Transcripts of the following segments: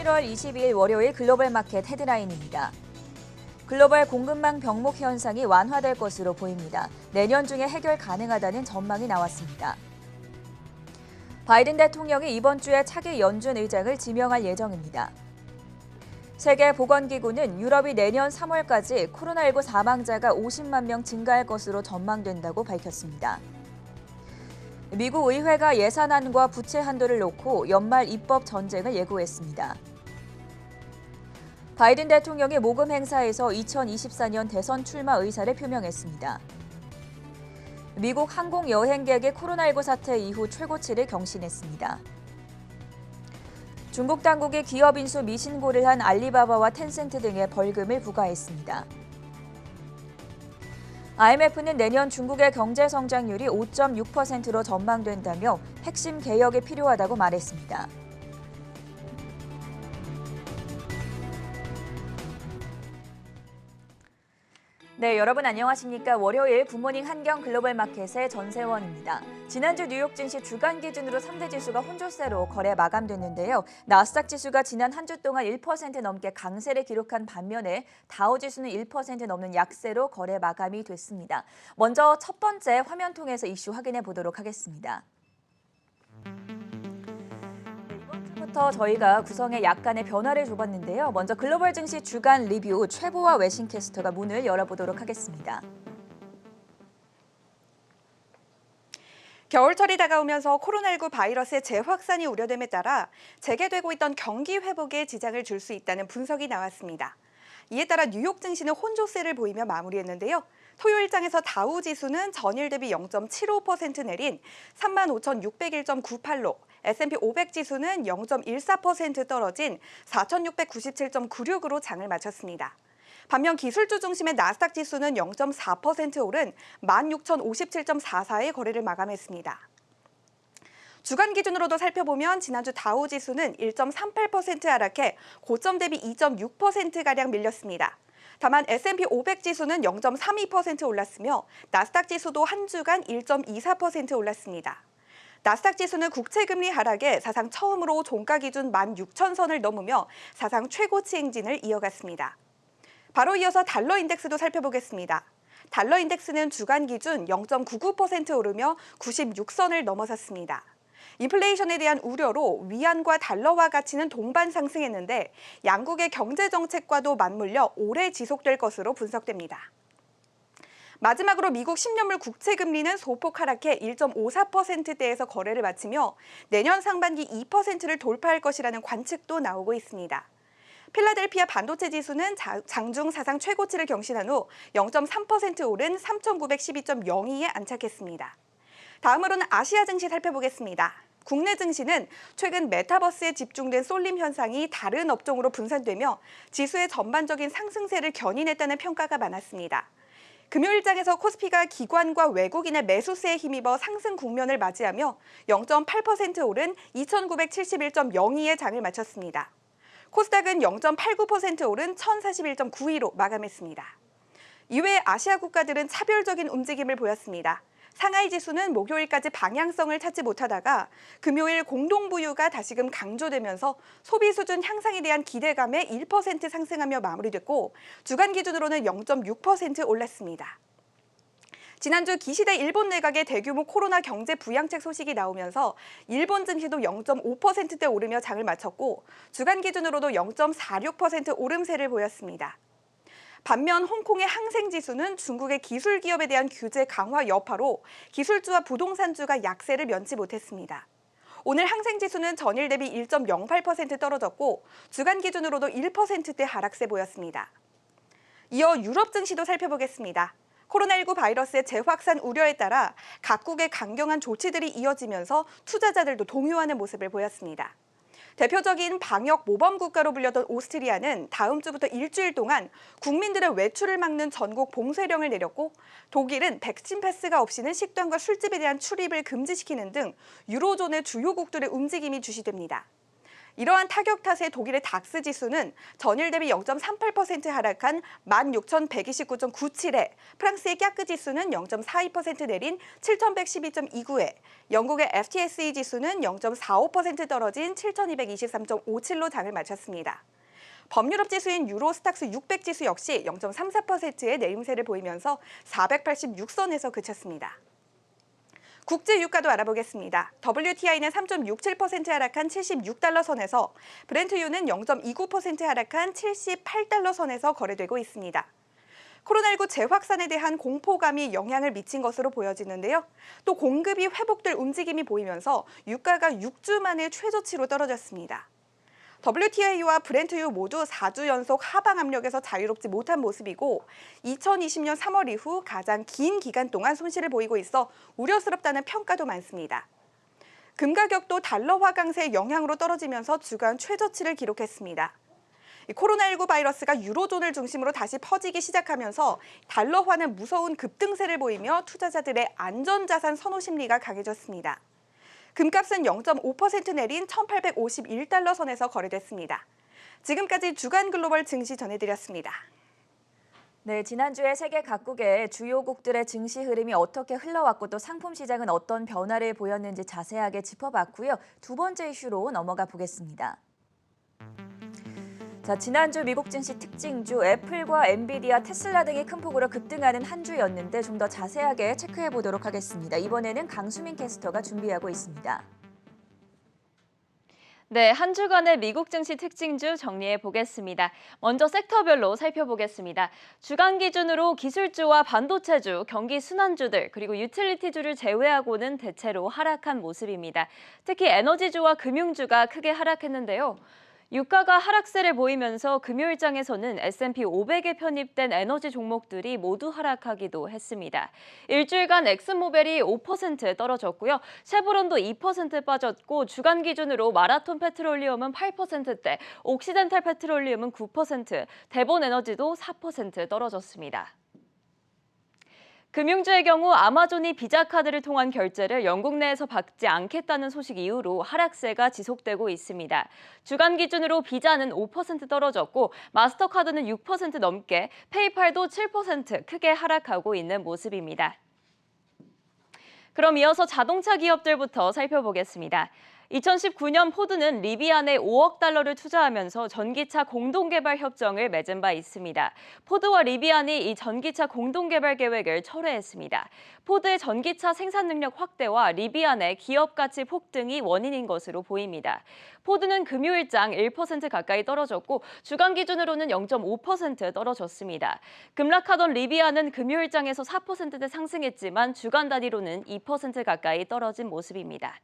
11월 22일 월요일 글로벌 마켓 헤드라인입니다. 글로벌 공급망 병목 현상이 완화될 것으로 보입니다. 내년 중에 해결 가능하다는 전망이 나왔습니다. 바이든 대통령이 이번 주에 차기 연준 의장을 지명할 예정입니다. 세계보건기구는 유럽이 내년 3월까지 코로나19 사망자가 50만 명 증가할 것으로 전망된다고 밝혔습니다. 미국 의회가 예산안과 부채 한도를 놓고 연말 입법 전쟁을 예고했습니다. 바이든 대통령이 모금 행사에서 2024년 대선 출마 의사를 표명했습니다. 미국 항공 여행객의 코로나19 사태 이후 최고치를 경신했습니다. 중국 당국이 기업 인수 미신고를 한 알리바바와 텐센트 등에 벌금을 부과했습니다. IMF는 내년 중국의 경제 성장률이 5.6%로 전망된다며 핵심 개혁이 필요하다고 말했습니다. 네, 여러분 안녕하십니까? 월요일 굿모닝 한경 글로벌 마켓의 전세원입니다. 지난주 뉴욕 증시 주간 기준으로 3대 지수가 혼조세로 거래 마감됐는데요. 나스닥 지수가 지난 한 주 동안 1% 넘게 강세를 기록한 반면에 다우 지수는 1% 넘는 약세로 거래 마감이 됐습니다. 먼저 첫 번째 화면 통해서 이슈 확인해 보도록 하겠습니다. 부터 저희가 구성에 약간의 변화를 줘봤는데요. 먼저 글로벌 증시 주간 리뷰 최보화 외신캐스터가 문을 열어보도록 하겠습니다. 겨울철이 다가오면서 코로나19 바이러스의 재확산이 우려됨에 따라 재개되고 있던 경기 회복에 지장을 줄 수 있다는 분석이 나왔습니다. 이에 따라 뉴욕 증시는 혼조세를 보이며 마무리했는데요. 토요일장에서 다우 지수는 전일 대비 0.75% 내린 35,601.98로, S&P 500 지수는 0.14% 떨어진 4,697.96으로 장을 마쳤습니다. 반면 기술주 중심의 나스닥 지수는 0.4% 오른 16,057.44의 거래를 마감했습니다. 주간 기준으로도 살펴보면 지난주 다우 지수는 1.38% 하락해 고점 대비 2.6%가량 밀렸습니다. 다만 S&P 500 지수는 0.32% 올랐으며 나스닥 지수도 한 주간 1.24% 올랐습니다. 나스닥 지수는 국채금리 하락에 사상 처음으로 종가 기준 16,000선을 넘으며 사상 최고치 행진을 이어갔습니다. 바로 이어서 달러 인덱스도 살펴보겠습니다. 달러 인덱스는 주간 기준 0.99% 오르며 96선을 넘어섰습니다. 인플레이션에 대한 우려로 위안과 달러화 가치는 동반 상승했는데 양국의 경제 정책과도 맞물려 오래 지속될 것으로 분석됩니다. 마지막으로 미국 10년물 국채 금리는 소폭 하락해 1.54%대에서 거래를 마치며 내년 상반기 2%를 돌파할 것이라는 관측도 나오고 있습니다. 필라델피아 반도체 지수는 장중 사상 최고치를 경신한 후 0.3% 오른 3,912.02에 안착했습니다. 다음으로는 아시아 증시 살펴보겠습니다. 국내 증시는 최근 메타버스에 집중된 쏠림 현상이 다른 업종으로 분산되며 지수의 전반적인 상승세를 견인했다는 평가가 많았습니다. 금요일장에서 코스피가 기관과 외국인의 매수세에 힘입어 상승 국면을 맞이하며 0.8% 오른 2,971.02의 장을 마쳤습니다. 코스닥은 0.89% 오른 1,041.92로 마감했습니다. 이외에 아시아 국가들은 차별적인 움직임을 보였습니다. 상하이 지수는 목요일까지 방향성을 찾지 못하다가 금요일 공동부유가 다시금 강조되면서 소비 수준 향상에 대한 기대감에 1% 상승하며 마무리됐고 주간 기준으로는 0.6% 올랐습니다. 지난주 기시대 일본 내각의 대규모 코로나 경제 부양책 소식이 나오면서 일본 증시도 0.5%대 오르며 장을 마쳤고 주간 기준으로도 0.46% 오름세를 보였습니다. 반면 홍콩의 항생지수는 중국의 기술기업에 대한 규제 강화 여파로 기술주와 부동산주가 약세를 면치 못했습니다. 오늘 항생지수는 전일 대비 1.08% 떨어졌고 주간 기준으로도 1%대 하락세 보였습니다. 이어 유럽 증시도 살펴보겠습니다. 코로나19 바이러스의 재확산 우려에 따라 각국의 강경한 조치들이 이어지면서 투자자들도 동요하는 모습을 보였습니다. 대표적인 방역 모범 국가로 불렸던 오스트리아는 다음 주부터 일주일 동안 국민들의 외출을 막는 전국 봉쇄령을 내렸고 독일은 백신 패스가 없이는 식당과 술집에 대한 출입을 금지시키는 등 유로존의 주요국들의 움직임이 주시됩니다. 이러한 타격 탓에 독일의 닥스 지수는 전일 대비 0.38% 하락한 16,129.97에, 프랑스의 꺄크 지수는 0.42% 내린 7,112.29에, 영국의 FTSE 지수는 0.45% 떨어진 7,223.57로 장을 마쳤습니다. 범유럽 지수인 유로스탁스 600 지수 역시 0.34%의 내림세를 보이면서 486선에서 그쳤습니다. 국제 유가도 알아보겠습니다. WTI는 3.67% 하락한 76달러 선에서, 브렌트유는 0.29% 하락한 78달러 선에서 거래되고 있습니다. 코로나19 재확산에 대한 공포감이 영향을 미친 것으로 보여지는데요. 또 공급이 회복될 움직임이 보이면서 유가가 6주 만에 최저치로 떨어졌습니다. WTI와 브렌트유 모두 4주 연속 하방 압력에서 자유롭지 못한 모습이고, 2020년 3월 이후 가장 긴 기간 동안 손실을 보이고 있어 우려스럽다는 평가도 많습니다. 금 가격도 달러화 강세의 영향으로 떨어지면서 주간 최저치를 기록했습니다. 코로나19 바이러스가 유로존을 중심으로 다시 퍼지기 시작하면서 달러화는 무서운 급등세를 보이며 투자자들의 안전자산 선호 심리가 강해졌습니다. 금값은 0.5% 내린 1,851달러 선에서 거래됐습니다. 지금까지 주간 글로벌 증시 전해드렸습니다. 네, 지난주에 세계 각국의 주요국들의 증시 흐름이 어떻게 흘러왔고 또 상품 시장은 어떤 변화를 보였는지 자세하게 짚어봤고요. 두 번째 이슈로 넘어가 보겠습니다. 자, 지난주 미국 증시 특징주 애플과 엔비디아, 테슬라 등이 큰 폭으로 급등하는 한 주였는데 좀 더 자세하게 체크해 보도록 하겠습니다. 이번에는 강수민 캐스터가 준비하고 있습니다. 네, 한 주간의 미국 증시 특징주 정리해 보겠습니다. 먼저 섹터별로 살펴보겠습니다. 주간 기준으로 기술주와 반도체주, 경기 순환주들, 그리고 유틸리티주를 제외하고는 대체로 하락한 모습입니다. 특히 에너지주와 금융주가 크게 하락했는데요. 유가가 하락세를 보이면서 금요일장에서는 S&P 500에 편입된 에너지 종목들이 모두 하락하기도 했습니다. 일주일간 엑슨모빌이 5% 떨어졌고요. 쉐보론도 2% 빠졌고, 주간 기준으로 마라톤 페트롤리움은 8%대, 옥시덴탈 페트롤리움은 9%, 대본에너지도 4% 떨어졌습니다. 금융주의 경우 아마존이 비자 카드를 통한 결제를 영국 내에서 받지 않겠다는 소식 이후로 하락세가 지속되고 있습니다. 주간 기준으로 비자는 5% 떨어졌고, 마스터카드는 6% 넘게, 페이팔도 7% 크게 하락하고 있는 모습입니다. 그럼 이어서 자동차 기업들부터 살펴보겠습니다. 2019년 포드는 리비안에 5억 달러를 투자하면서 전기차 공동개발 협정을 맺은 바 있습니다. 포드와 리비안이 이 전기차 공동개발 계획을 철회했습니다. 포드의 전기차 생산 능력 확대와 리비안의 기업 가치 폭등이 원인인 것으로 보입니다. 포드는 금요일장 1% 가까이 떨어졌고, 주간 기준으로는 0.5% 떨어졌습니다. 급락하던 리비안은 금요일장에서 4%대 상승했지만 주간 단위로는 2% 가까이 떨어진 모습입니다.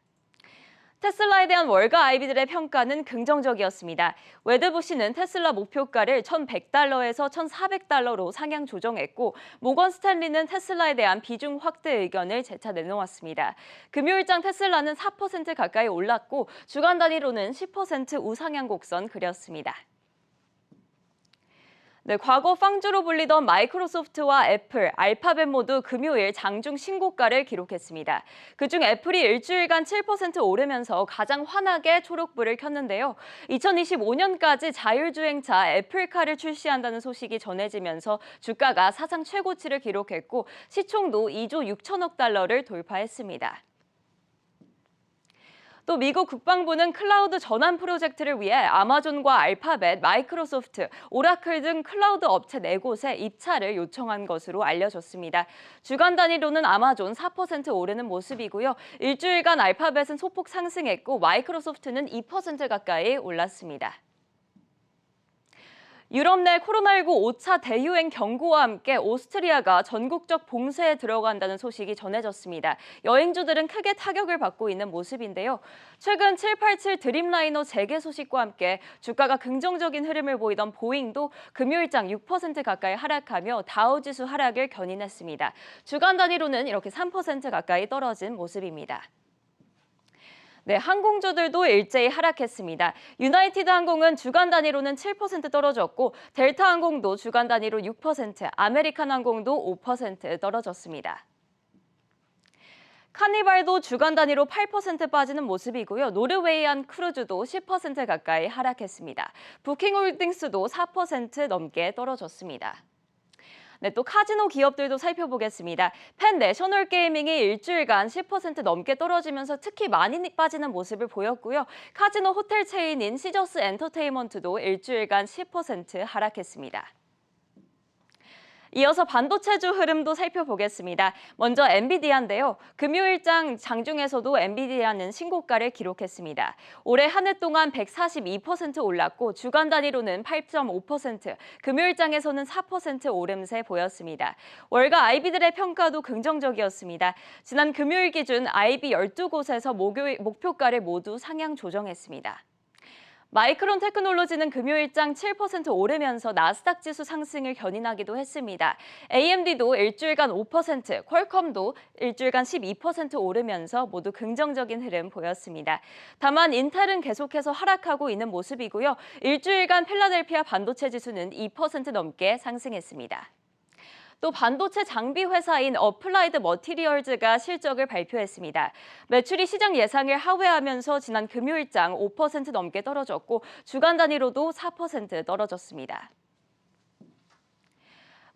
테슬라에 대한 월가 IB들의 평가는 긍정적이었습니다. 웨드부시는 테슬라 목표가를 1,100달러에서 1,400달러로 상향 조정했고, 모건 스탠리는 테슬라에 대한 비중 확대 의견을 재차 내놓았습니다. 금요일장 테슬라는 4% 가까이 올랐고, 주간 단위로는 10% 우상향 곡선 그렸습니다. 네, 과거 빵주로 불리던 마이크로소프트와 애플, 알파벳 모두 금요일 장중 신고가를 기록했습니다. 그중 애플이 일주일간 7% 오르면서 가장 환하게 초록불을 켰는데요. 2025년까지 자율주행차 애플카를 출시한다는 소식이 전해지면서 주가가 사상 최고치를 기록했고, 시총도 2조 6천억 달러를 돌파했습니다. 또 미국 국방부는 클라우드 전환 프로젝트를 위해 아마존과 알파벳, 마이크로소프트, 오라클 등 클라우드 업체 4곳에 입찰을 요청한 것으로 알려졌습니다. 주간 단위로는 아마존 4% 오르는 모습이고요. 일주일간 알파벳은 소폭 상승했고, 마이크로소프트는 2% 가까이 올랐습니다. 유럽 내 코로나19 5차 대유행 경고와 함께 오스트리아가 전국적 봉쇄에 들어간다는 소식이 전해졌습니다. 여행주들은 크게 타격을 받고 있는 모습인데요. 최근 787 드림라이너 재개 소식과 함께 주가가 긍정적인 흐름을 보이던 보잉도 금요일장 6% 가까이 하락하며 다우지수 하락을 견인했습니다. 주간 단위로는 이렇게 3% 가까이 떨어진 모습입니다. 네, 항공주들도 일제히 하락했습니다. 유나이티드 항공은 주간 단위로는 7% 떨어졌고, 델타 항공도 주간 단위로 6%, 아메리칸 항공도 5% 떨어졌습니다. 카니발도 주간 단위로 8% 빠지는 모습이고요. 노르웨이안 크루즈도 10% 가까이 하락했습니다. 부킹홀딩스도 4% 넘게 떨어졌습니다. 네, 또 카지노 기업들도 살펴보겠습니다. 펜 내셔널 게이밍이 일주일간 10% 넘게 떨어지면서 특히 많이 빠지는 모습을 보였고요. 카지노 호텔 체인인 시저스 엔터테인먼트도 일주일간 10% 하락했습니다. 이어서 반도체주 흐름도 살펴보겠습니다. 먼저 엔비디아인데요. 금요일장 장중에서도 엔비디아는 신고가를 기록했습니다. 올해 한 해 동안 142% 올랐고 주간 단위로는 8.5%, 금요일장에서는 4% 오름세 보였습니다. 월가 IB들의 평가도 긍정적이었습니다. 지난 금요일 기준 IB 12곳에서 목표가를 모두 상향 조정했습니다. 마이크론 테크놀로지는 금요일장 7% 오르면서 나스닥 지수 상승을 견인하기도 했습니다. AMD도 일주일간 5%, 퀄컴도 일주일간 12% 오르면서 모두 긍정적인 흐름 보였습니다. 다만 인텔은 계속해서 하락하고 있는 모습이고요. 일주일간 필라델피아 반도체 지수는 2% 넘게 상승했습니다. 또 반도체 장비 회사인 어플라이드 머티리얼즈가 실적을 발표했습니다. 매출이 시장 예상을 하회하면서 지난 금요일장 5% 넘게 떨어졌고 주간 단위로도 4% 떨어졌습니다.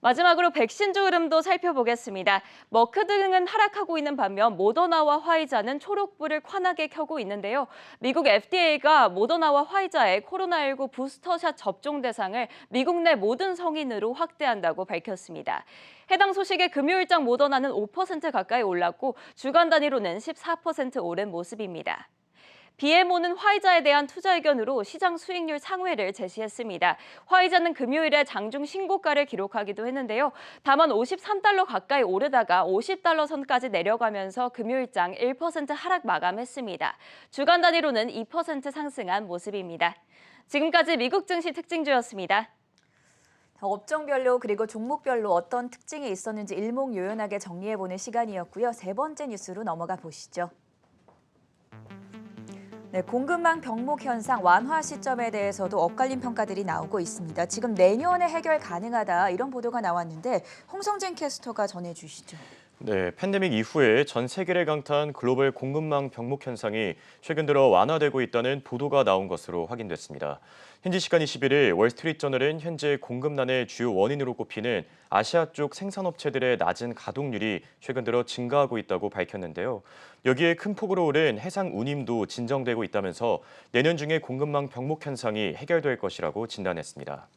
마지막으로 백신주 흐름도 살펴보겠습니다. 머크 등은 하락하고 있는 반면 모더나와 화이자는 초록불을 환하게 켜고 있는데요. 미국 FDA가 모더나와 화이자의 코로나19 부스터샷 접종 대상을 미국 내 모든 성인으로 확대한다고 밝혔습니다. 해당 소식에 금요일장 모더나는 5% 가까이 올랐고 주간 단위로는 14% 오른 모습입니다. BMO는 화이자에 대한 투자 의견으로 시장 수익률 상회를 제시했습니다. 화이자는 금요일에 장중 신고가를 기록하기도 했는데요. 다만 53달러 가까이 오르다가 50달러 선까지 내려가면서 금요일장 1% 하락 마감했습니다. 주간 단위로는 2% 상승한 모습입니다. 지금까지 미국 증시 특징주였습니다. 업종별로 그리고 종목별로 어떤 특징이 있었는지 일목요연하게 정리해보는 시간이었고요. 세 번째 뉴스로 넘어가 보시죠. 네, 공급망 병목 현상 완화 시점에 대해서도 엇갈린 평가들이 나오고 있습니다. 지금 내년에 해결 가능하다 이런 보도가 나왔는데 홍성진 캐스터가 전해주시죠. 네, 팬데믹 이후에 전 세계를 강타한 글로벌 공급망 병목 현상이 최근 들어 완화되고 있다는 보도가 나온 것으로 확인됐습니다. 현지 시간 21일 월스트리트저널은 현재 공급난의 주요 원인으로 꼽히는 아시아 쪽 생산업체들의 낮은 가동률이 최근 들어 증가하고 있다고 밝혔는데요. 여기에 큰 폭으로 오른 해상 운임도 진정되고 있다면서 내년 중에 공급망 병목 현상이 해결될 것이라고 진단했습니다.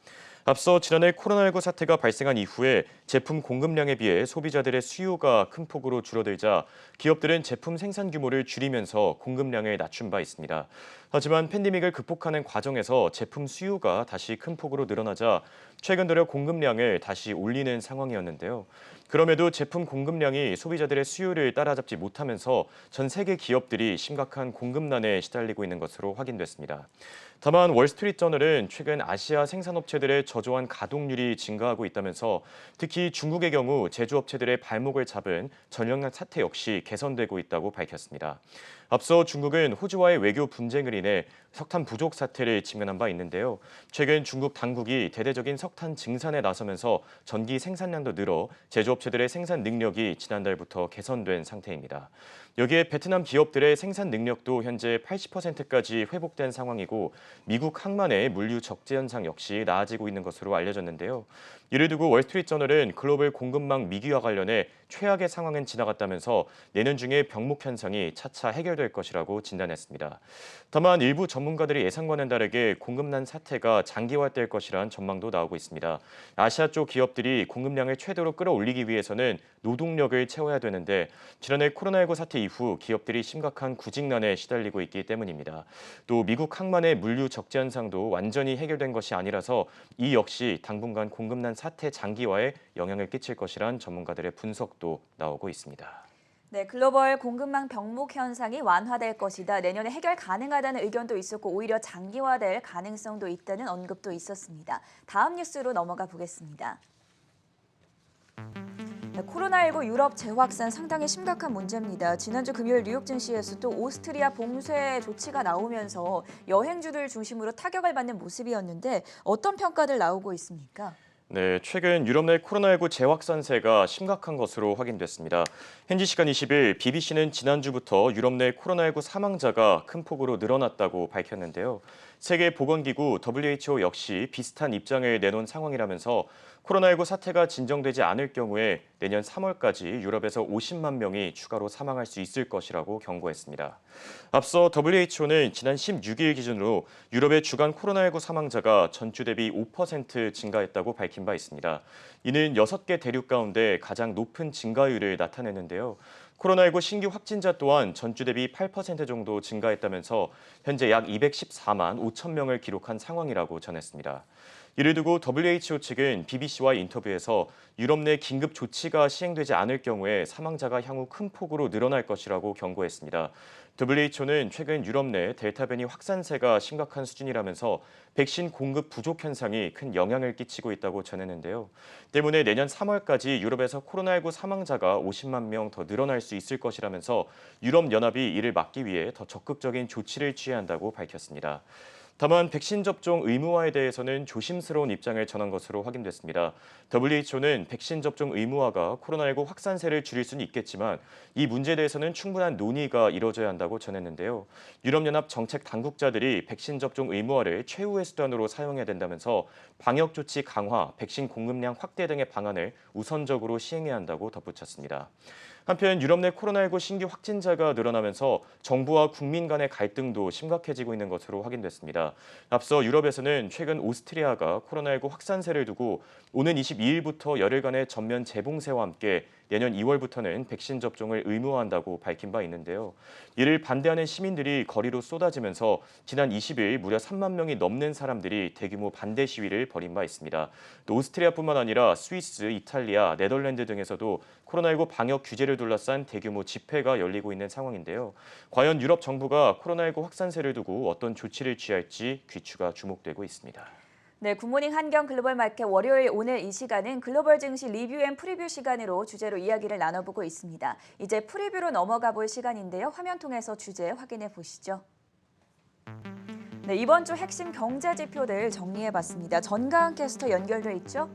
앞서 지난해 코로나19 사태가 발생한 이후에 제품 공급량에 비해 소비자들의 수요가 큰 폭으로 줄어들자 기업들은 제품 생산 규모를 줄이면서 공급량을 낮춘 바 있습니다. 하지만 팬데믹을 극복하는 과정에서 제품 수요가 다시 큰 폭으로 늘어나자 최근 들어 공급량을 다시 올리는 상황이었는데요. 그럼에도 제품 공급량이 소비자들의 수요를 따라잡지 못하면서 전 세계 기업들이 심각한 공급난에 시달리고 있는 것으로 확인됐습니다. 다만 월스트리트저널은 최근 아시아 생산업체들의 저조한 가동률이 증가하고 있다면서 특히 중국의 경우 제조업체들의 발목을 잡은 전력난 사태 역시 개선되고 있다고 밝혔습니다. 앞서 중국은 호주와의 외교 분쟁을 인해 석탄 부족 사태를 직면한 바 있는데요. 최근 중국 당국이 대대적인 석탄 증산에 나서면서 전기 생산량도 늘어 제조업체들의 생산 능력이 지난달부터 개선된 상태입니다. 여기에 베트남 기업들의 생산 능력도 현재 80%까지 회복된 상황이고 미국 항만의 물류 적재 현상 역시 나아지고 있는 것으로 알려졌는데요. 이를 두고 월스트리트저널은 글로벌 공급망 위기와 관련해 최악의 상황은 지나갔다면서 내년 중에 병목 현상이 차차 해결될 것이라고 진단했습니다. 다만 일부 전문가들의 예상과는 다르게 공급난 사태가 장기화될 것이란 전망도 나오고 있습니다. 아시아 쪽 기업들이 공급량을 최대로 끌어올리기 위해서는 노동력을 채워야 되는데 지난해 코로나19 사태 이후 기업들이 심각한 구직난에 시달리고 있기 때문입니다. 또 미국 항만의 물류 적재 현상도 완전히 해결된 것이 아니라서 이 역시 당분간 공급난 사태 장기화에 영향을 끼칠 것이란 전문가들의 분석도 나오고 있습니다. 네, 글로벌 공급망 병목 현상이 완화될 것이다. 내년에 해결 가능하다는 의견도 있었고 오히려 장기화될 가능성도 있다는 언급도 있었습니다. 다음 뉴스로 넘어가 보겠습니다. 네, 코로나19 유럽 재확산 상당히 심각한 문제입니다. 지난주 금요일 뉴욕 증시에서 또 오스트리아 봉쇄 조치가 나오면서 여행주들 중심으로 타격을 받는 모습이었는데 어떤 평가들 나오고 있습니까? 네, 최근 유럽 내 코로나19 재확산세가 심각한 것으로 확인됐습니다. 현지 시간 20일 BBC는 지난주부터 유럽 내 코로나19 사망자가 큰 폭으로 늘어났다고 밝혔는데요. 세계보건기구 WHO 역시 비슷한 입장을 내놓은 상황이라면서 코로나19 사태가 진정되지 않을 경우에 내년 3월까지 유럽에서 50만 명이 추가로 사망할 수 있을 것이라고 경고했습니다. 앞서 WHO는 지난 16일 기준으로 유럽의 주간 코로나19 사망자가 전주 대비 5% 증가했다고 밝힌 바 있습니다. 이는 6개 대륙 가운데 가장 높은 증가율을 나타내는데요. 코로나19 신규 확진자 또한 전주 대비 8% 정도 증가했다면서 현재 약 214만 5천 명을 기록한 상황이라고 전했습니다. 이를 두고 WHO 측은 BBC와 인터뷰에서 유럽 내 긴급 조치가 시행되지 않을 경우에 사망자가 향후 큰 폭으로 늘어날 것이라고 경고했습니다. WHO는 최근 유럽 내 델타 변이 확산세가 심각한 수준이라면서 백신 공급 부족 현상이 큰 영향을 끼치고 있다고 전했는데요. 때문에 내년 3월까지 유럽에서 코로나19 사망자가 50만 명 더 늘어날 수 있을 것이라면서 유럽연합이 이를 막기 위해 더 적극적인 조치를 취해야 한다고 밝혔습니다. 다만 백신 접종 의무화에 대해서는 조심스러운 입장을 전한 것으로 확인됐습니다. WHO는 백신 접종 의무화가 코로나19 확산세를 줄일 수는 있겠지만 이 문제에 대해서는 충분한 논의가 이뤄져야 한다고 전했는데요. 유럽연합 정책 당국자들이 백신 접종 의무화를 최후의 수단으로 사용해야 된다면서 방역 조치 강화, 백신 공급량 확대 등의 방안을 우선적으로 시행해야 한다고 덧붙였습니다. 한편 유럽 내 코로나19 신규 확진자가 늘어나면서 정부와 국민 간의 갈등도 심각해지고 있는 것으로 확인됐습니다. 앞서 유럽에서는 최근 오스트리아가 코로나19 확산세를 두고 오는 22일부터 열흘간의 전면 재봉쇄와 함께 내년 2월부터는 백신 접종을 의무화한다고 밝힌 바 있는데요. 이를 반대하는 시민들이 거리로 쏟아지면서 지난 20일 무려 3만 명이 넘는 사람들이 대규모 반대 시위를 벌인 바 있습니다. 또 오스트리아뿐만 아니라 스위스, 이탈리아, 네덜란드 등에서도 코로나19 방역 규제를 둘러싼 대규모 집회가 열리고 있는 상황인데요. 과연 유럽 정부가 코로나19 확산세를 두고 어떤 조치를 취할지 귀추가 주목되고 있습니다. 네, 굿모닝 한경 글로벌 마켓 월요일 오늘 이 시간은 글로벌 증시 리뷰 앤 프리뷰 시간으로 주제로 이야기를 나눠보고 있습니다. 이제 프리뷰로 넘어가 볼 시간인데요. 화면 통해서 주제 확인해 보시죠. 네, 이번 주 핵심 경제 지표들 정리해봤습니다. 전가은 캐스터 연결돼 있죠?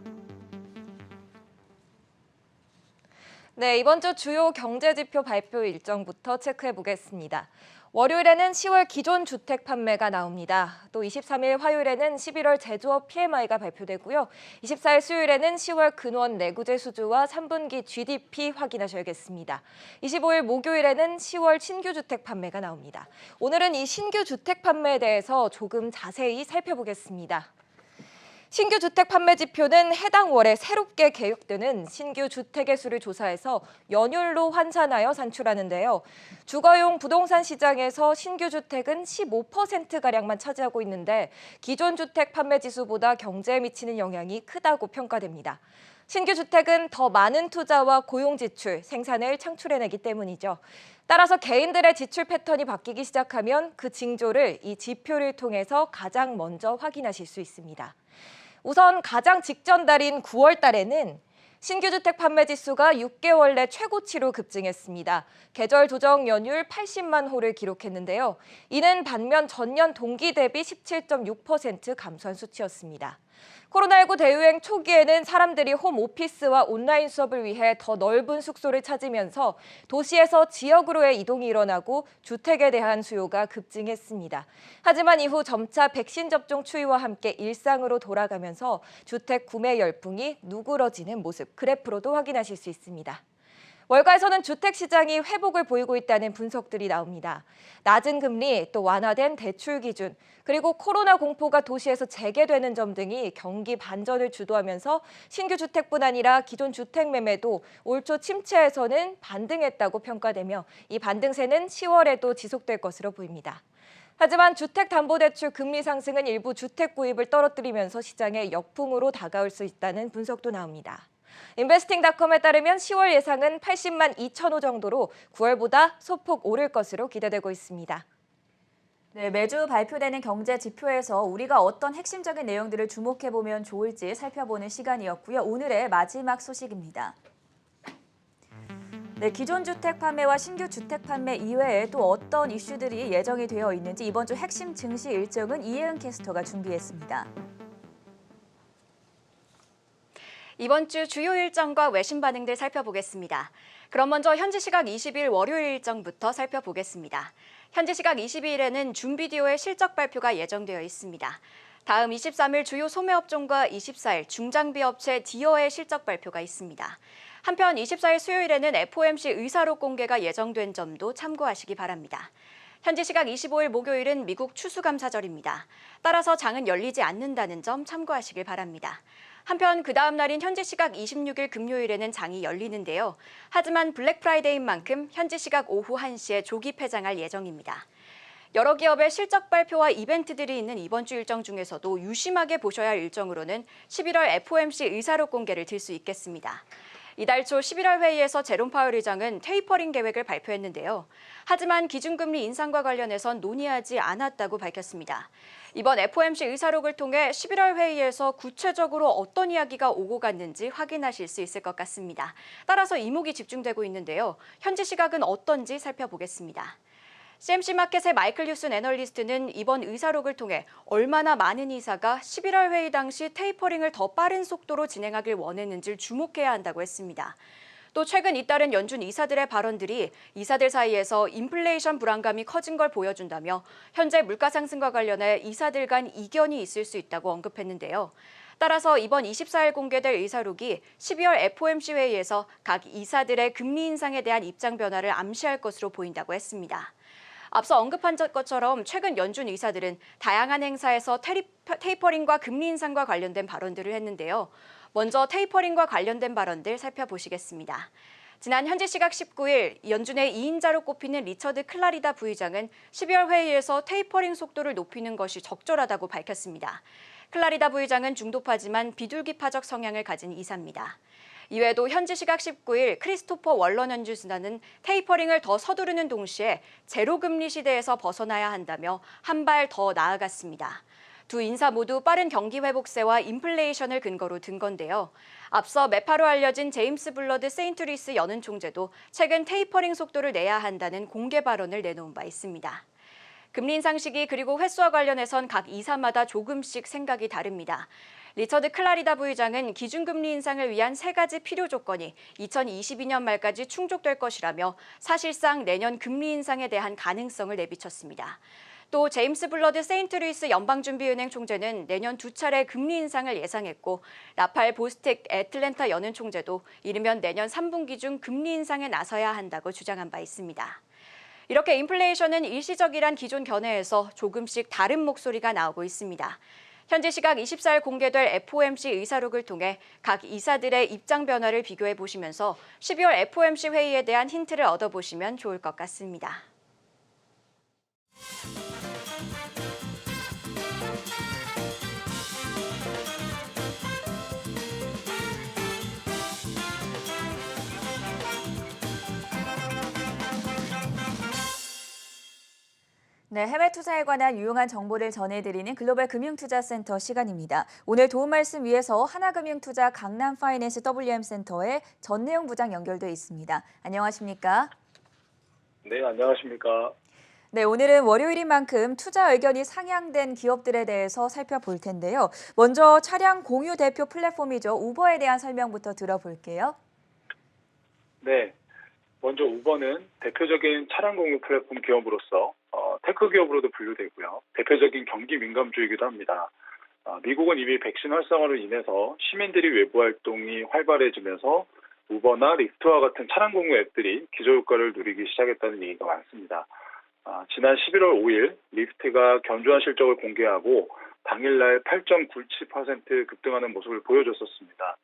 네, 이번 주 주요 경제 지표 발표 일정부터 체크해 보겠습니다. 월요일에는 10월 기존 주택 판매가 나옵니다. 또 23일 화요일에는 11월 제조업 PMI가 발표되고요. 24일 수요일에는 10월 근원 내구재 수주와 3분기 GDP 확인하셔야겠습니다. 25일 목요일에는 10월 신규 주택 판매가 나옵니다. 오늘은 이 신규 주택 판매에 대해서 조금 자세히 살펴보겠습니다. 신규 주택 판매 지표는 해당 월에 새롭게 개육되는 신규 주택의 수를 조사해서 연율로 환산하여 산출하는데요. 주거용 부동산 시장에서 신규 주택은 15%가량만 차지하고 있는데 기존 주택 판매 지수보다 경제에 미치는 영향이 크다고 평가됩니다. 신규 주택은 더 많은 투자와 고용 지출, 생산을 창출해내기 때문이죠. 따라서 개인들의 지출 패턴이 바뀌기 시작하면 그 징조를 이 지표를 통해서 가장 먼저 확인하실 수 있습니다. 우선 가장 직전 달인 9월 달에는 신규 주택 판매 지수가 6개월 내 최고치로 급증했습니다. 계절 조정 연율 80만 호를 기록했는데요. 이는 반면 전년 동기 대비 17.6% 감소한 수치였습니다. 코로나19 대유행 초기에는 사람들이 홈오피스와 온라인 수업을 위해 더 넓은 숙소를 찾으면서 도시에서 지역으로의 이동이 일어나고 주택에 대한 수요가 급증했습니다. 하지만 이후 점차 백신 접종 추이와 함께 일상으로 돌아가면서 주택 구매 열풍이 누그러지는 모습, 그래프로도 확인하실 수 있습니다. 월가에서는 주택 시장이 회복을 보이고 있다는 분석들이 나옵니다. 낮은 금리, 또 완화된 대출 기준, 그리고 코로나 공포가 도시에서 재개되는 점 등이 경기 반전을 주도하면서 신규 주택뿐 아니라 기존 주택 매매도 올 초 침체에서는 반등했다고 평가되며 이 반등세는 10월에도 지속될 것으로 보입니다. 하지만 주택담보대출 금리 상승은 일부 주택 구입을 떨어뜨리면서 시장의 역풍으로 다가올 수 있다는 분석도 나옵니다. 인베스팅닷컴에 따르면 10월 예상은 80만 2천 호 정도로 9월보다 소폭 오를 것으로 기대되고 있습니다. 네, 매주 발표되는 경제 지표에서 우리가 어떤 핵심적인 내용들을 주목해보면 좋을지 살펴보는 시간이었고요. 오늘의 마지막 소식입니다. 네, 기존 주택 판매와 신규 주택 판매 이외에 또 어떤 이슈들이 예정이 되어 있는지 이번 주 핵심 증시 일정은 이혜은 캐스터가 준비했습니다. 이번 주 주요 일정과 외신 반응들 살펴보겠습니다. 그럼 먼저 현지 시각 20일 월요일 일정부터 살펴보겠습니다. 현지 시각 22일에는 줌비디오의 실적 발표가 예정되어 있습니다. 다음 23일 주요 소매업종과 24일 중장비 업체 디어의 실적 발표가 있습니다. 한편 24일 수요일에는 FOMC 의사록 공개가 예정된 점도 참고하시기 바랍니다. 현지 시각 25일 목요일은 미국 추수감사절입니다. 따라서 장은 열리지 않는다는 점 참고하시길 바랍니다. 한편 그 다음 날인 현지 시각 26일 금요일에는 장이 열리는데요. 하지만 블랙 프라이데이인 만큼 현지 시각 오후 1시에 조기 폐장할 예정입니다. 여러 기업의 실적 발표와 이벤트들이 있는 이번 주 일정 중에서도 유심하게 보셔야 할 일정으로는 11월 FOMC 의사록 공개를 들 수 있겠습니다. 이달 초 11월 회의에서 제롬 파월 의장은 테이퍼링 계획을 발표했는데요. 하지만 기준금리 인상과 관련해선 논의하지 않았다고 밝혔습니다. 이번 FOMC 의사록을 통해 11월 회의에서 구체적으로 어떤 이야기가 오고 갔는지 확인하실 수 있을 것 같습니다. 따라서 이목이 집중되고 있는데요. 현지 시각은 어떤지 살펴보겠습니다. CMC 마켓의 마이클 뉴슨 애널리스트는 이번 의사록을 통해 얼마나 많은 이사가 11월 회의 당시 테이퍼링을 더 빠른 속도로 진행하길 원했는지를 주목해야 한다고 했습니다. 또 최근 잇따른 연준 이사들의 발언들이 이사들 사이에서 인플레이션 불안감이 커진 걸 보여준다며 현재 물가 상승과 관련해 이사들 간 이견이 있을 수 있다고 언급했는데요. 따라서 이번 24일 공개될 의사록이 12월 FOMC 회의에서 각 이사들의 금리 인상에 대한 입장 변화를 암시할 것으로 보인다고 했습니다. 앞서 언급한 것처럼 최근 연준 의사들은 다양한 행사에서 테이퍼링과 금리 인상과 관련된 발언들을 했는데요. 먼저 테이퍼링과 관련된 발언들 살펴보시겠습니다. 지난 현지 시각 19일 연준의 2인자로 꼽히는 리처드 클라리다 부의장은 12월 회의에서 테이퍼링 속도를 높이는 것이 적절하다고 밝혔습니다. 클라리다 부의장은 중도파지만 비둘기파적 성향을 가진 이사입니다. 이외에도 현지 시각 19일 크리스토퍼 월런 연준수사는 테이퍼링을 더 서두르는 동시에 제로금리 시대에서 벗어나야 한다며 한 발 더 나아갔습니다. 두 인사 모두 빠른 경기 회복세와 인플레이션을 근거로 든 건데요. 앞서 매파로 알려진 제임스 블러드 세인트루이스 연은 총재도 최근 테이퍼링 속도를 내야 한다는 공개 발언을 내놓은 바 있습니다. 금리 인상 시기 그리고 횟수와 관련해선 각 이사마다 조금씩 생각이 다릅니다. 리처드 클라리다 부의장은 기준금리 인상을 위한 3가지 필요 조건이 2022년 말까지 충족될 것이라며 사실상 내년 금리 인상에 대한 가능성을 내비쳤습니다. 또 제임스 블러드 세인트루이스 연방준비은행 총재는 내년 2차례 금리 인상을 예상했고 라팔 보스텍 애틀랜타 연은 총재도 이르면 내년 3분기 중 금리 인상에 나서야 한다고 주장한 바 있습니다. 이렇게 인플레이션은 일시적이란 기존 견해에서 조금씩 다른 목소리가 나오고 있습니다. 현지 시각 24일 공개될 FOMC 의사록을 통해 각 이사들의 입장 변화를 비교해 보시면서 12월 FOMC 회의에 대한 힌트를 얻어보시면 좋을 것 같습니다. 네, 해외 투자에 관한 유용한 정보를 전해드리는 글로벌 금융투자센터 시간입니다. 오늘 도움 말씀 위해서 하나금융투자 강남파이낸스 WM센터의 전내용 부장 연결돼 있습니다. 안녕하십니까? 네, 안녕하십니까. 네, 오늘은 월요일인 만큼 투자 의견이 상향된 기업들에 대해서 살펴볼 텐데요. 먼저 차량 공유 대표 플랫폼이죠. 우버에 대한 설명부터 들어볼게요. 네, 먼저 우버는 대표적인 차량 공유 플랫폼 기업으로서 테크 기업으로도 분류되고요. 대표적인 경기 민감주이기도 합니다. 미국은 이미 백신 활성화로 인해서 시민들이 외부 활동이 활발해지면서 우버나 리프트와 같은 차량 공유 앱들이 기저효과를 누리기 시작했다는 얘기가 많습니다. 지난 11월 5일 리프트가 견조한 실적을 공개하고 당일날 8.97% 급등하는 모습을 보여줬었습니다.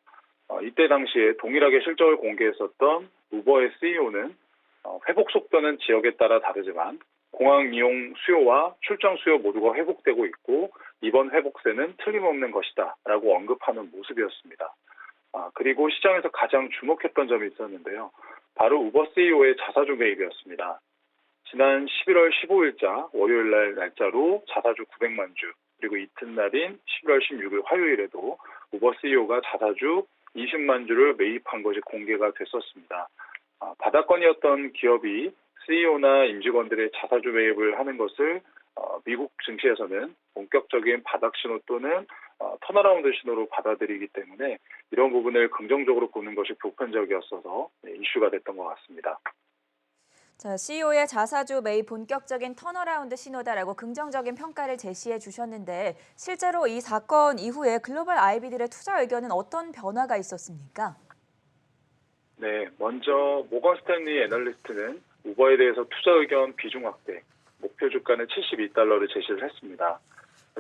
이때 당시에 동일하게 실적을 공개했었던 우버의 CEO는 회복 속도는 지역에 따라 다르지만 공항 이용 수요와 출장 수요 모두가 회복되고 있고 이번 회복세는 틀림없는 것이다 라고 언급하는 모습이었습니다. 그리고 시장에서 가장 주목했던 점이 있었는데요. 바로 우버 CEO의 자사주 매입이었습니다. 지난 11월 15일자 월요일 날짜로 자사주 900만 주, 그리고 이튿날인 11월 16일 화요일에도 우버 CEO가 자사주 20만 주를 매입한 것이 공개가 됐었습니다. 바닥권이었던 기업이 CEO나 임직원들의 자사주 매입을 하는 것을 미국 증시에서는 본격적인 바닥 신호 또는 턴어라운드 신호로 받아들이기 때문에 이런 부분을 긍정적으로 보는 것이 보편적이었어서 이슈가 됐던 것 같습니다. 자, CEO의 자사주 매입 본격적인 턴어라운드 신호다라고 긍정적인 평가를 제시해 주셨는데 실제로 이 사건 이후에 글로벌 IB들의 투자 의견은 어떤 변화가 있었습니까? 네, 먼저 모건 스탠리 애널리스트는 우버에 대해서 투자 의견 비중 확대, 목표 주가는 $72를 제시를 했습니다.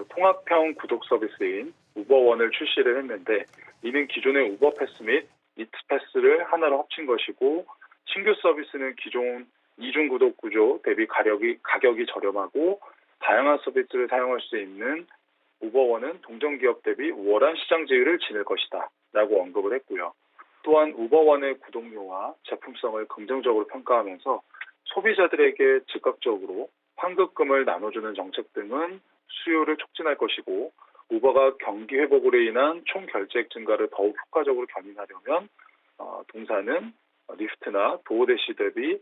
통합형 구독 서비스인 우버원을 출시를 했는데 이는 기존의 우버 패스 및 이트 패스를 하나로 합친 것이고 신규 서비스는 기존 이중 구독 구조 대비 가격이 저렴하고 다양한 서비스를 사용할 수 있는 우버원은 동종 기업 대비 우월한 시장 지위를 지닐 것이다 라고 언급을 했고요. 또한 우버원의 구독료와 제품성을 긍정적으로 평가하면서 소비자들에게 즉각적으로 환급금을 나눠주는 정책 등은 수요를 촉진할 것이고 우버가 경기 회복으로 인한 총 결제액 증가를 더욱 효과적으로 견인하려면 동사는 리프트나 도어대시 대비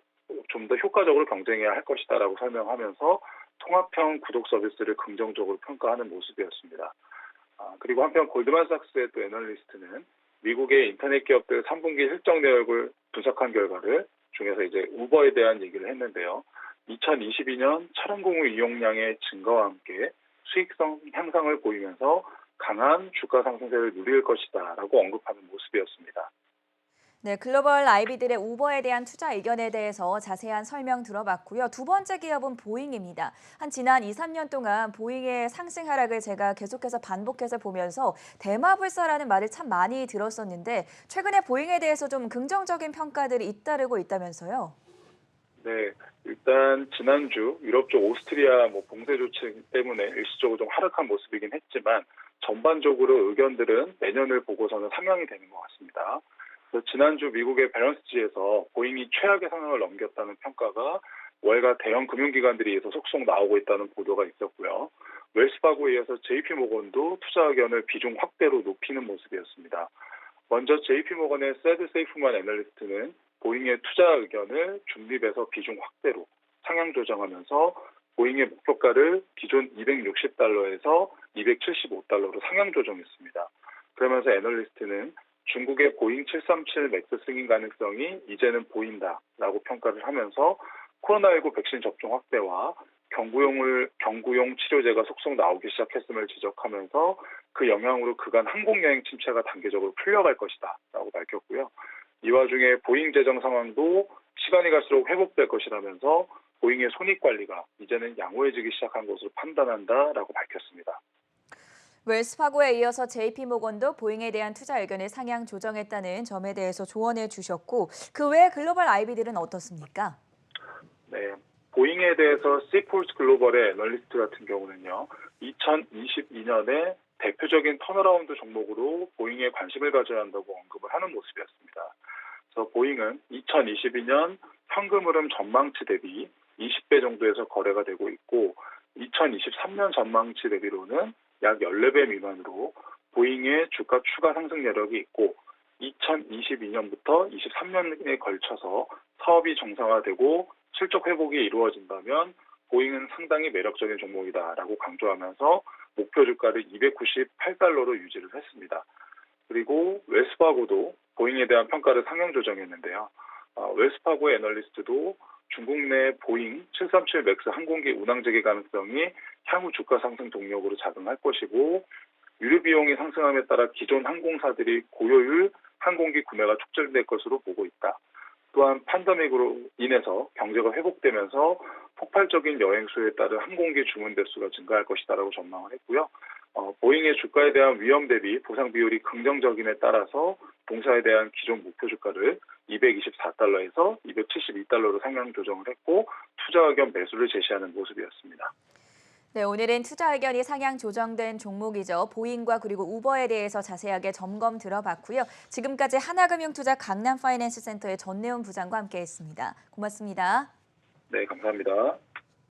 좀 더 효과적으로 경쟁해야 할 것이다라고 설명하면서 통합형 구독 서비스를 긍정적으로 평가하는 모습이었습니다. 그리고 한편 골드만삭스의 또 애널리스트는 미국의 인터넷 기업들 3분기 실적 내역을 분석한 결과를 중에서 이제 우버에 대한 얘기를 했는데요. 2022년 차량공유 이용량의 증가와 함께 수익성 향상을 보이면서 강한 주가 상승세를 누릴 것이다라고 언급하는 모습이었습니다. 네, 글로벌 IB들의 우버에 대한 투자 의견에 대해서 자세한 설명 들어봤고요. 두 번째 기업은 보잉입니다. 지난 2, 3년 동안 보잉의 상승 하락을 제가 계속해서 반복해서 보면서 대마불사라는 말을 참 많이 들었었는데 최근에 보잉에 대해서 좀 긍정적인 평가들이 잇따르고 있다면서요? 네, 일단 지난주 유럽 쪽 오스트리아 봉쇄 조치 때문에 일시적으로 좀 하락한 모습이긴 했지만 전반적으로 의견들은 내년을 보고서는 상향이 되는 것 같습니다. 지난주 미국의 밸런스지에서 보잉이 최악의 상황을 넘겼다는 평가가 월가 대형 금융기관들에 의해서 속속 나오고 있다는 보도가 있었고요. 웰스파고에 이어서 JP모건도 투자 의견을 비중 확대로 높이는 모습이었습니다. 먼저 JP모건의 세드 세이프만 애널리스트는 보잉의 투자 의견을 중립에서 비중 확대로 상향 조정하면서 보잉의 목표가를 기존 $260에서 $275로 상향 조정했습니다. 그러면서 애널리스트는 중국의 보잉 737 맥스 승인 가능성이 이제는 보인다라고 평가를 하면서 코로나19 백신 접종 확대와 경구용 치료제가 속속 나오기 시작했음을 지적하면서 그 영향으로 그간 항공여행 침체가 단계적으로 풀려갈 것이다라고 밝혔고요. 이 와중에 보잉 재정 상황도 시간이 갈수록 회복될 것이라면서 보잉의 손익관리가 이제는 양호해지기 시작한 것으로 판단한다라고 밝혔습니다. 웰스파고에 이어서 JP모건도 보잉에 대한 투자 의견을 상향 조정했다는 점에 대해서 조언해 주셨고 그 외에 글로벌 IB들은 어떻습니까? 네, 보잉에 대해서 시폴스 글로벌의 애널리스트 같은 경우는요. 2022년에 대표적인 턴어라운드 종목으로 보잉에 관심을 가져야 한다고 언급을 하는 모습이었습니다. 그래서 보잉은 2022년 현금 흐름 전망치 대비 20배 정도에서 거래가 되고 있고 2023년 전망치 대비로는 약 14배 미만으로 보잉의 주가 추가 상승 여력이 있고 2022년부터 23년에 걸쳐서 사업이 정상화되고 실적 회복이 이루어진다면 보잉은 상당히 매력적인 종목이다라고 강조하면서 목표 주가를 $298로 유지를 했습니다. 그리고 웰스파고도 보잉에 대한 평가를 상향 조정했는데요. 웰스파고의 애널리스트도 중국 내 보잉 737 맥스 항공기 운항 재개 가능성이 향후 주가 상승 동력으로 작용할 것이고 유류 비용이 상승함에 따라 기존 항공사들이 고효율 항공기 구매가 촉진될 것으로 보고 있다. 또한 팬데믹으로 인해서 경제가 회복되면서 폭발적인 여행 수요에 따른 항공기 주문 대수가 증가할 것이다라고 전망을 했고요. 보잉의 주가에 대한 위험 대비 보상 비율이 긍정적임에 따라서 동사에 대한 기존 목표 주가를 $224에서 $272로 상향 조정을 했고 투자 의견 매수를 제시하는 모습이었습니다. 네, 오늘은 투자 의견이 상향 조정된 종목이죠. 보잉과 그리고 우버에 대해서 자세하게 점검 들어봤고요. 지금까지 하나금융투자 강남파이낸스센터의 전내훈 부장과 함께했습니다. 고맙습니다. 네, 감사합니다.